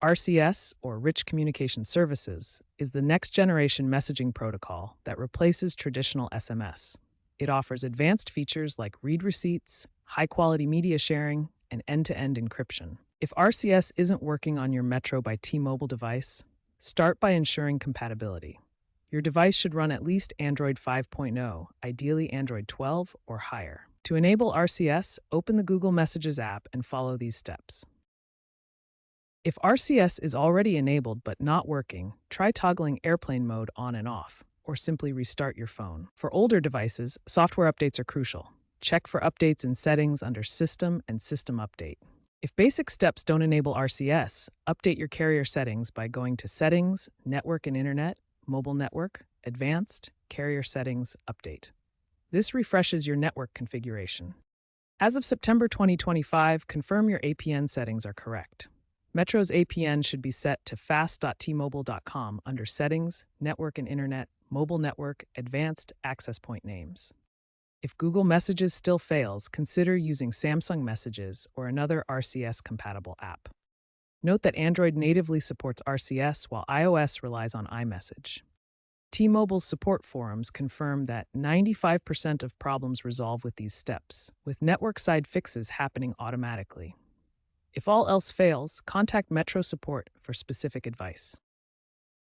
RCS, or Rich Communication Services, is the next-generation messaging protocol that replaces traditional SMS. It offers advanced features like read receipts, high-quality media sharing, and end-to-end encryption. If RCS isn't working on your Metro by T-Mobile device, start by ensuring compatibility. Your device should run at least Android 5.0, ideally Android 12 or higher. To enable RCS, open the Google Messages app and follow these steps. If RCS is already enabled but not working, try toggling airplane mode on and off, or simply restart your phone. For older devices, software updates are crucial. Check for updates in Settings under System and System Update. If basic steps don't enable RCS, update your carrier settings by going to Settings, Network and Internet, Mobile Network, Advanced, Carrier Settings, Update. This refreshes your network configuration. As of September 2025, confirm your APN settings are correct. Metro's APN should be set to fast.tmobile.com under Settings, Network and Internet, Mobile Network, Advanced Access Point Names. If Google Messages still fails, consider using Samsung Messages or another RCS-compatible app. Note that Android natively supports RCS while iOS relies on iMessage. T-Mobile's support forums confirm that 95% of problems resolve with these steps, with network-side fixes happening automatically. If all else fails, contact Metro support for specific advice.